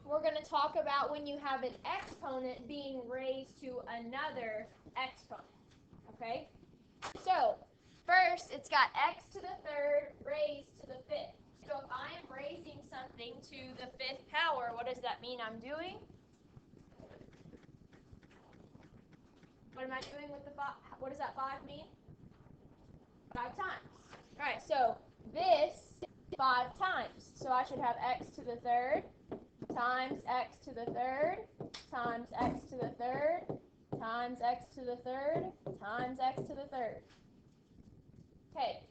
we're going to talk about when you have an exponent being raised to another exponent. Okay? So, first, it's got x to the third raised to the fifth. So if I am raising something to the fifth power, what does that mean I'm doing? What am I doing with the 5? What does that 5 mean? 5 times. All right, so this 5 times. So I should have x to the third times x to the third times x to the third times x to the third times x to the third. Okay,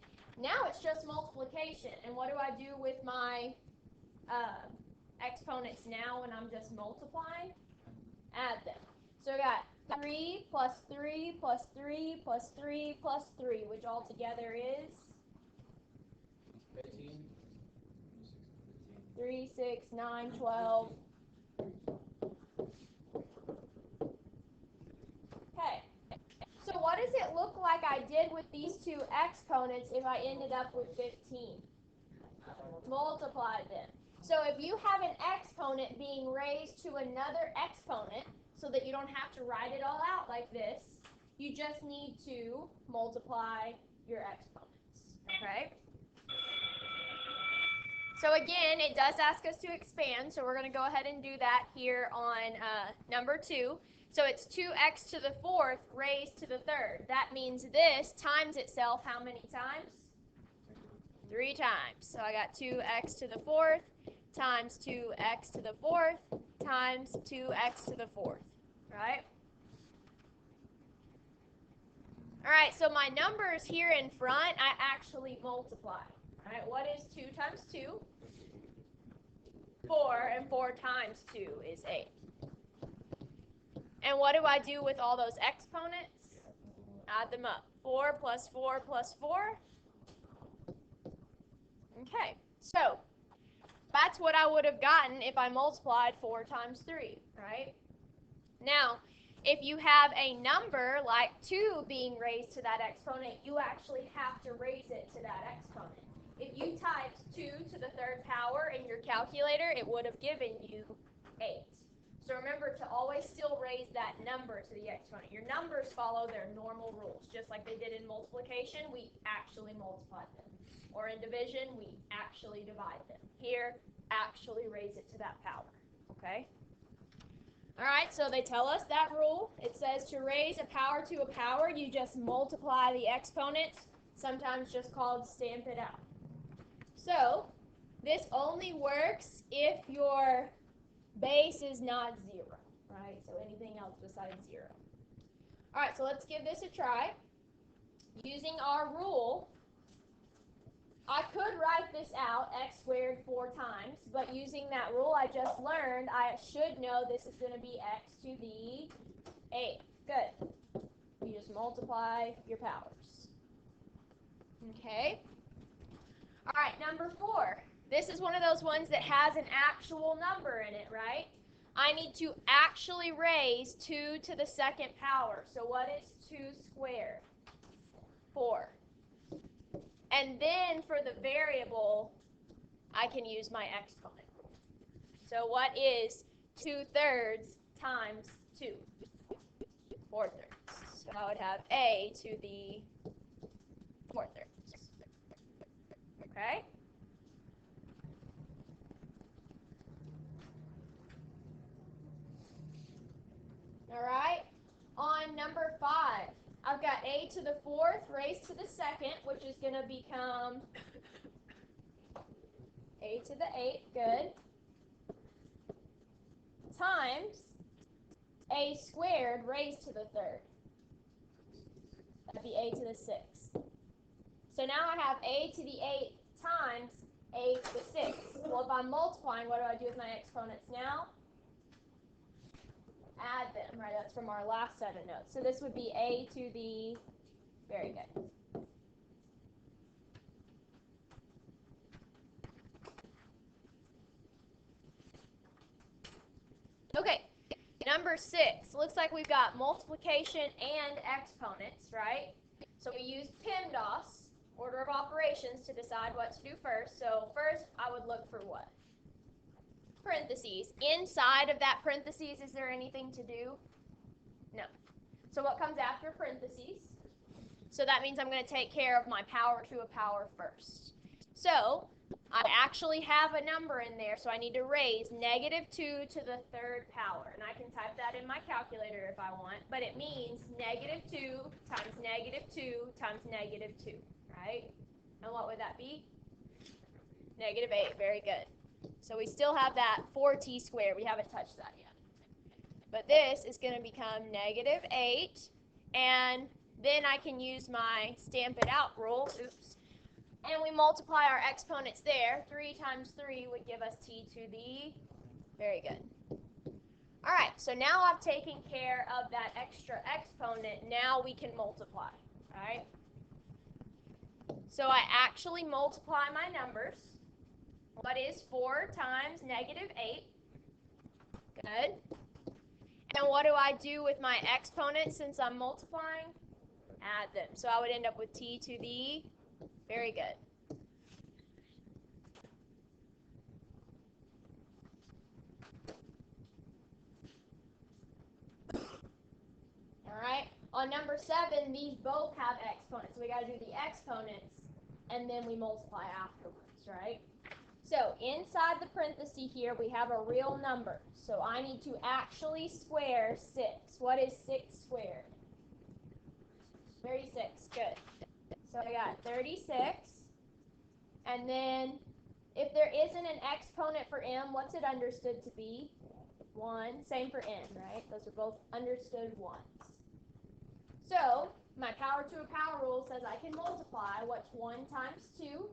now it's just multiplication. And what do I do with my exponents now when I'm just multiplying? Add them. So we got 3 plus 3 plus 3 plus 3 plus 3, which altogether is 15. 3, 6, 9, 12. Okay. So what does it look like I did with these two exponents if I ended up with 15? Multiplied them. So if you have an exponent being raised to another exponent, so that you don't have to write it all out like this, you just need to multiply your exponents. Okay? So again, it does ask us to expand, so we're going to go ahead and do that here on number 2. So it's 2x to the fourth raised to the third. That means this times itself how many times? 3 times. So I got 2x to the fourth times 2x to the fourth times 2x to the fourth, right? All right, so my numbers here in front, I actually multiply. All right, what is 2 times 2? 4, and 4 times 2 is 8. And what do I do with all those exponents? Add them up. 4 plus 4 plus 4. Okay, so that's what I would have gotten if I multiplied 4 times 3, right? Now, if you have a number like 2 being raised to that exponent, you actually have to raise it to that exponent. If you typed 2 to the third power in your calculator, it would have given you 8. So remember to always still raise that number to the exponent. Your numbers follow their normal rules. Just like they did in multiplication, we actually multiplied them. Or in division, we actually divide them. Here, actually raise it to that power. Okay? All right, so they tell us that rule. It says to raise a power to a power, you just multiply the exponents, sometimes just called stamp it out. So this only works if your base is not 0, right? So anything else besides 0. All right, so let's give this a try. Using our rule, I could write this out, x squared 4 times, but using that rule I just learned, I should know this is going to be x to the 8th. Good. You just multiply your powers. Okay. All right, number 4. This is one of those ones that has an actual number in it, right? I need to actually raise 2 to the second power. So what is 2 squared? 4. And then for the variable, I can use my exponent rule. So what is 2/3 times 2? 4/3. So I would have a to the 4/3. Okay? All right. On number 5, I've got a to the 4th raised to the 2nd, which is going to become a to the 8th, good, times a squared raised to the 3rd. That'd be a to the 6th. So now I have a to the 8th times a to the 6th. Well, if I'm multiplying, what do I do with my exponents now? Add them, right? That's from our last set of notes. So this would be a to the, very good. Okay, number 6. Looks like we've got multiplication and exponents, right? So we use PEMDAS, order of operations, to decide what to do first. So first, I would look for what? parentheses. Inside of that parentheses, is there anything to do? No. So what comes after parentheses? So that means I'm going to take care of my power to a power first. So I actually have a number in there, so I need to raise -2 to the third power. And I can type that in my calculator if I want, but it means -2 times -2 times -2, right? And what would that be? -8, very good. So we still have that 4t squared. We haven't touched that yet. But this is going to become -8, and then I can use my stamp it out rule. Oops. And we multiply our exponents there. 3 times 3 would give us t to the, very good. All right, so now I've taken care of that extra exponent. Now we can multiply, all right? So I actually multiply my numbers. What is 4 times -8? Good. And what do I do with my exponents since I'm multiplying? Add them. So I would end up with t to the, very good. All right. On number 7, these both have exponents. So we got to do the exponents, and then we multiply afterwards, right? So inside the parenthesis here, we have a real number. So I need to actually square 6. What is 6 squared? 36. Good. So I got 36. And then if there isn't an exponent for m, what's it understood to be? 1. Same for n, right? Those are both understood ones. So my power to a power rule says I can multiply. What's 1 times 2?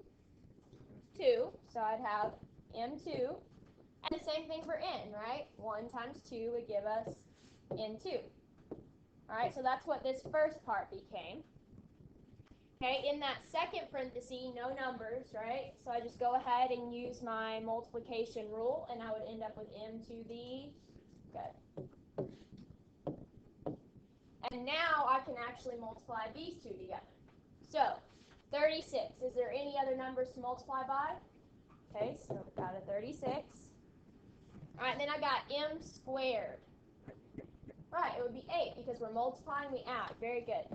2. So I'd have m2. And the same thing for n, right? 1 times 2 would give us n2. All right, so that's what this first part became. Okay, in that second parenthesis, no numbers, right? So I just go ahead and use my multiplication rule, and I would end up with m to the, good. And now I can actually multiply these two together. So 36, is there any other numbers to multiply by? Okay, so we've got a 36. All right, then I got m squared. Right, it would be 8 because we're multiplying, we add. Very good.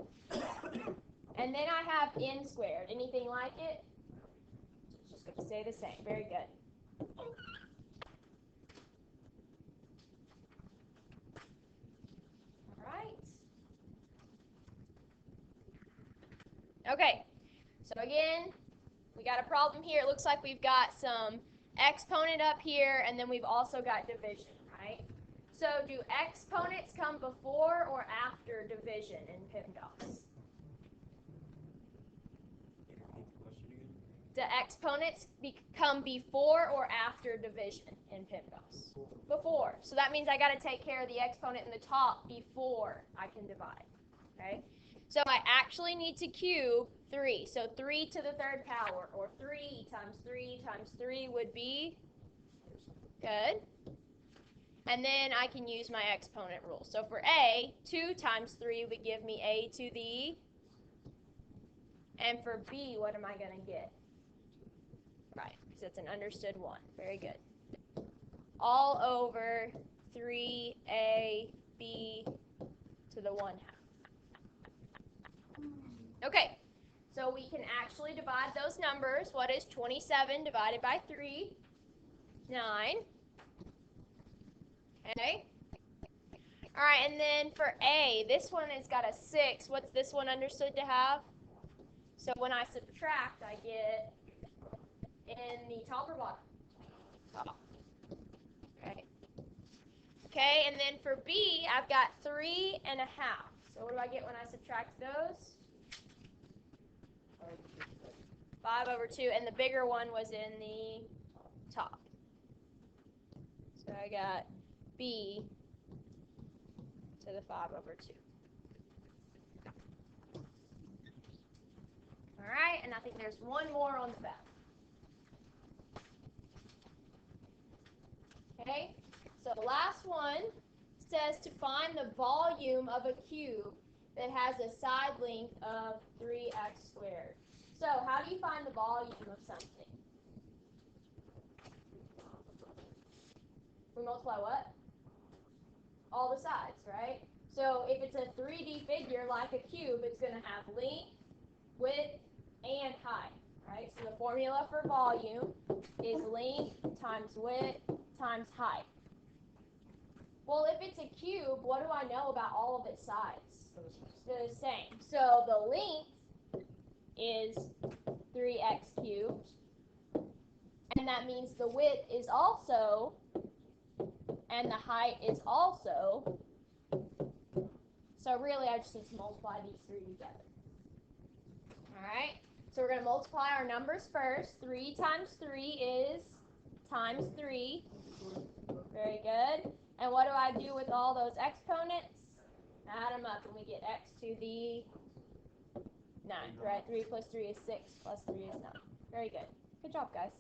And then I have n squared. Anything like it? It's just going to stay the same. Very good. All right. Okay, so again, we got a problem here. It looks like we've got some exponent up here, and then we've also got division, right? So do exponents come before or after division in PIMDOS? Do exponents come before or after division in PIMDOS? Before. So that means I got to take care of the exponent in the top before I can divide, okay? So I actually need to cube 3. So 3 to the third power, or 3 times 3 times 3 would be, good. And then I can use my exponent rule. So for a, 2 times 3 would give me a to the, and for b, what am I going to get? Right, because it's an understood 1. Very good. All over 3ab to the 1/2. Okay, so we can actually divide those numbers. What is 27 divided by 3? 9. Okay. All right, and then for a, this one has got a 6. What's this one understood to have? So when I subtract, I get in the top or bottom? Top. Okay. Okay, and then for b, I've got 3 1/2. So what do I get when I subtract those? 5/2, and the bigger one was in the top. So I got b to the 5/2. All right, and I think there's one more on the back. Okay, so the last one says to find the volume of a cube that has a side length of 3x squared. So how do you find the volume of something? multiply what? All the sides, right? So if it's a 3D figure like a cube, it's going to have length, width, and height, right? So the formula for volume is length times width times height. Well, if it's a cube, what do I know about all of its sides? The same. So the length is 3x cubed, and that means the width is also, and the height is also. So really, I just need to multiply these three together. All right, so we're going to multiply our numbers first. 3 times 3 is times 3. Very good. And what do I do with all those exponents? Add them up, and we get x to the 9, right? 3 plus 3 is 6, plus 3 is 9. Very good. Good job, guys.